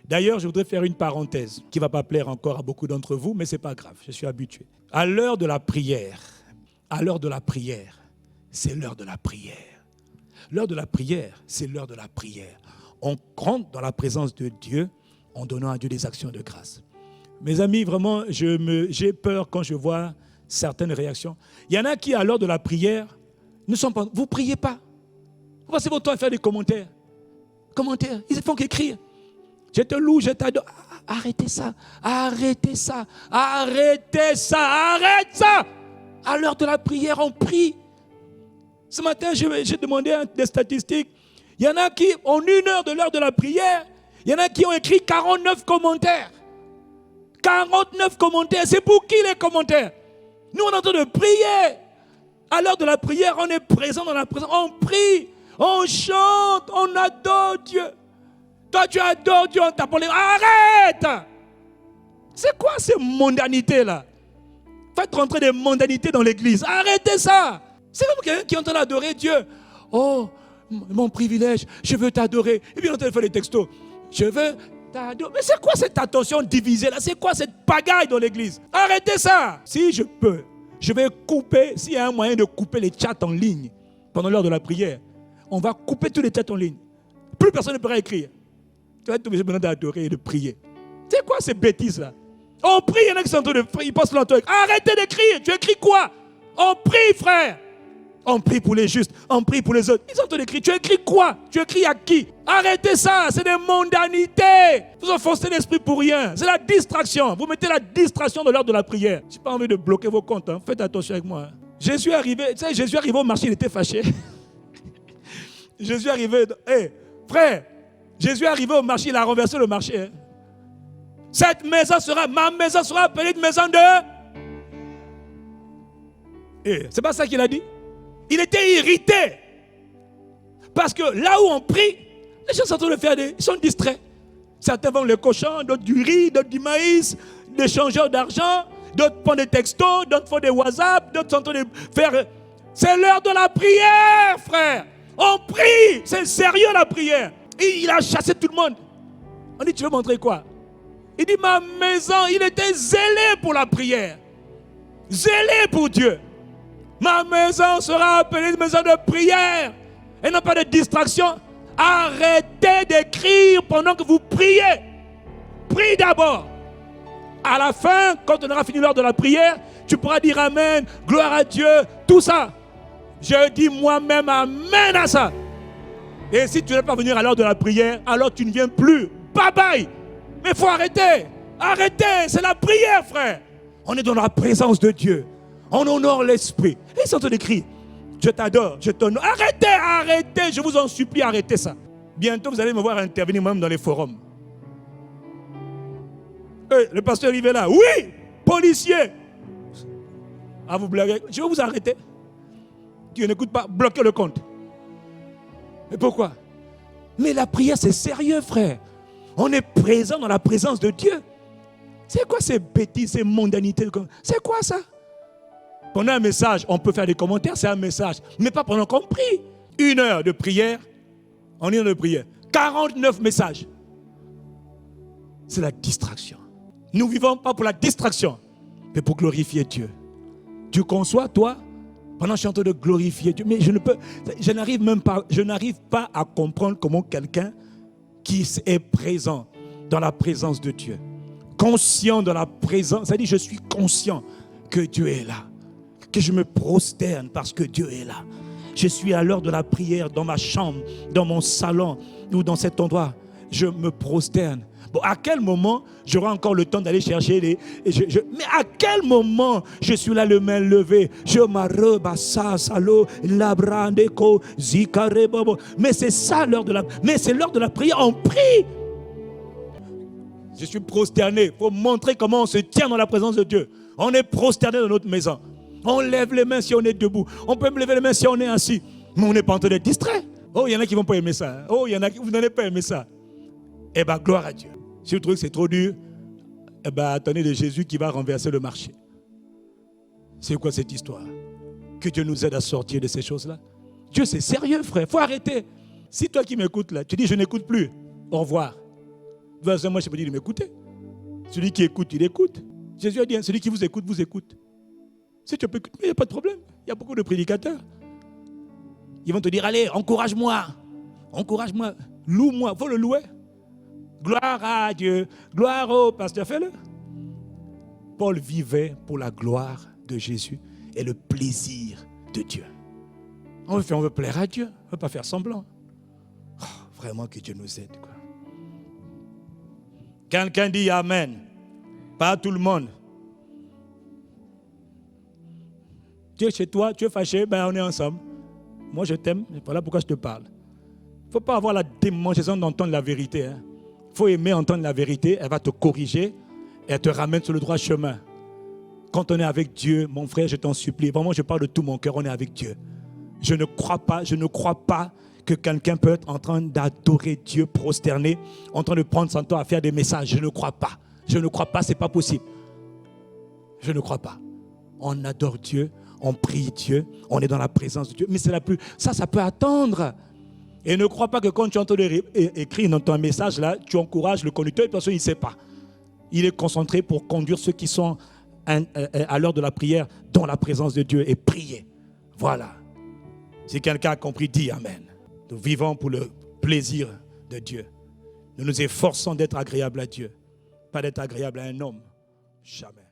D'ailleurs, je voudrais faire une parenthèse qui ne va pas plaire encore à beaucoup d'entre vous, mais ce n'est pas grave, je suis habitué. À l'heure de la prière, c'est l'heure de la prière. L'heure de la prière, c'est l'heure de la prière. On rentre dans la présence de Dieu en donnant à Dieu des actions de grâce. Mes amis, vraiment, j'ai peur quand je vois certaines réactions. Il y en a qui, à l'heure de la prière, ne sont pas... Vous ne priez pas. Vous passez votre temps à faire des commentaires. Commentaires, ils ne font qu'écrire. Je te loue, je t'adore. Arrêtez ça, arrêtez ça, arrêtez ça, arrête ça. À l'heure de la prière, on prie. Ce matin, j'ai demandé des statistiques. Il y en a qui, en 1 heure de l'heure de la prière, il y en a qui ont écrit 49 commentaires. 49 commentaires. C'est pour qui les commentaires? Nous, on est en train de prier. À l'heure de la prière, on est présent dans la présence. On prie, on chante, on adore Dieu. Toi, tu adores Dieu, on t'a parlé. Arrête! C'est quoi ces mondanités-là? Faites rentrer des mondanités dans l'église. Arrêtez ça! C'est comme quelqu'un qui est en train d'adorer Dieu. Oh, mon privilège, je veux t'adorer. Et puis on est en train de faire des textos. Je veux t'adorer. Mais c'est quoi cette attention divisée là? C'est quoi cette pagaille dans l'église? Arrêtez ça! Si je peux, je vais couper, s'il y a un moyen de couper les chats en ligne pendant l'heure de la prière, on va couper tous les chats en ligne. Plus personne ne pourra écrire. Tu vas être obligé maintenant d'adorer et de prier. C'est quoi ces bêtises là? On prie, il y en a qui sont en train de prier, ils passent leur temps. Arrêtez d'écrire! Tu écris quoi? On prie, frère! On prie pour les justes, on prie pour les autres. Ils sont en train d'écrire. Tu écris quoi? Tu écris à qui? Arrêtez ça, c'est des mondanités. Vous enfoncez l'esprit pour rien. C'est la distraction. Vous mettez la distraction dans l'heure de la prière. Je n'ai pas envie de bloquer vos comptes. Hein. Faites attention avec moi. Jésus est arrivé, tu sais, Jésus est arrivé au marché, il était fâché. Jésus est arrivé, frère, Jésus est arrivé au marché, il a renversé le marché. Hein. Ma maison sera appelée une maison de... c'est pas ça qu'il a dit? Il était irrité. Parce que là où on prie, les gens sont en train de faire ils sont distraits. Certains vendent les cochons, d'autres du riz, d'autres du maïs, des changeurs d'argent, d'autres font des textos, d'autres font des WhatsApp, d'autres sont en train de faire... C'est l'heure de la prière, frère. On prie. C'est sérieux la prière. Et il a chassé tout le monde. On dit, tu veux montrer quoi? Il dit, ma maison, il était zélé pour la prière. Zélé pour Dieu. Ma maison sera appelée une maison de prière et non pas de distraction. Arrêtez d'écrire pendant que vous priez. Prie d'abord. À la fin, quand on aura fini l'heure de la prière, tu pourras dire Amen, gloire à Dieu, tout ça. Je dis moi-même Amen à ça. Et si tu ne veux pas venir à l'heure de la prière, alors tu ne viens plus. Bye bye. Mais il faut arrêter. Arrêtez, c'est la prière, frère. On est dans la présence de Dieu. On honore l'esprit. Et ils sont en train d'écrire. Je t'adore, je t'honore. Arrêtez, arrêtez, je vous en supplie, arrêtez ça. Bientôt, vous allez me voir intervenir même dans les forums. Le pasteur arrivé là. Oui, policier. Ah, vous blaguez. Je vais vous arrêter. Tu n'écoutes pas, bloquez le compte. Mais pourquoi? Mais la prière, c'est sérieux, frère. On est présent dans la présence de Dieu. C'est quoi ces bêtises, ces mondanités? C'est quoi ça? Pendant un message, on peut faire des commentaires, c'est un message. Mais pas pendant qu'on prie. 1 heure de prière, en 1 heure de prière. 49 messages. C'est la distraction. Nous ne vivons pas pour la distraction, mais pour glorifier Dieu. Tu conçois, toi, pendant que je suis en train de glorifier Dieu. Mais je n'arrive pas à comprendre comment quelqu'un qui est présent dans la présence de Dieu, conscient de la présence, c'est-à-dire je suis conscient que Dieu est là. Que je me prosterne parce que Dieu est là. Je suis à l'heure de la prière dans ma chambre, dans mon salon ou dans cet endroit. Je me prosterne. Bon, à quel moment j'aurai encore le temps d'aller chercher mais à quel moment je suis là, le main levé? Je m'arrebassa salo labrandeko zikarebobo. Mais c'est ça l'heure de la. Mais c'est l'heure de la prière. On prie. Je suis prosterné. Il faut montrer comment on se tient dans la présence de Dieu. On est prosterné dans notre maison. On lève les mains si on est debout. On peut me lever les mains si on est assis. Mais on n'est pas en train d'être distrait. Oh, il y en a qui ne vont pas aimer ça. Oh, il y en a qui vous n'allez pas aimer ça. Eh bien, gloire à Dieu. Si vous trouvez que c'est trop dur, eh bien, attendez de Jésus qui va renverser le marché. C'est quoi cette histoire? Que Dieu nous aide à sortir de ces choses-là. Dieu, c'est sérieux, frère. Il faut arrêter. Si toi qui m'écoutes là, tu dis je n'écoute plus, au revoir. Moi, je peux dire de m'écouter. Celui qui écoute, il écoute. Jésus a dit, celui qui vous écoute, vous écoute. Si tu peux écouter, il n'y a pas de problème. Il y a beaucoup de prédicateurs. Ils vont te dire, allez, encourage-moi. Encourage-moi. Loue-moi. Il faut le louer. Gloire à Dieu. Gloire au pasteur. Fais-le. Paul vivait pour la gloire de Jésus et le plaisir de Dieu. On veut plaire à Dieu. On ne veut pas faire semblant. Oh, vraiment que Dieu nous aide, quoi. Quelqu'un dit Amen. Pas tout le monde. Tu es chez toi, tu es fâché, on est ensemble. Moi, je t'aime, voilà pourquoi je te parle. Il ne faut pas avoir la démangeaison d'entendre la vérité. Il faut aimer entendre la vérité, elle va te corriger et elle te ramène sur le droit chemin. Quand on est avec Dieu, mon frère, je t'en supplie, vraiment, je parle de tout mon cœur, on est avec Dieu. Je ne crois pas que quelqu'un peut être en train d'adorer Dieu, prosterné, en train de prendre son temps à faire des messages. Je ne crois pas. Je ne crois pas, ce n'est pas possible. Je ne crois pas. On adore Dieu, on prie Dieu, on est dans la présence de Dieu. Mais c'est ça peut attendre. Et ne crois pas que quand tu entends écrire dans ton message, là, tu encourages le conducteur et personne il ne sait pas. Il est concentré pour conduire ceux qui sont à l'heure de la prière dans la présence de Dieu et prier. Voilà. Si quelqu'un a compris, dis Amen. Nous vivons pour le plaisir de Dieu. Nous nous efforçons d'être agréables à Dieu, pas d'être agréables à un homme. Jamais.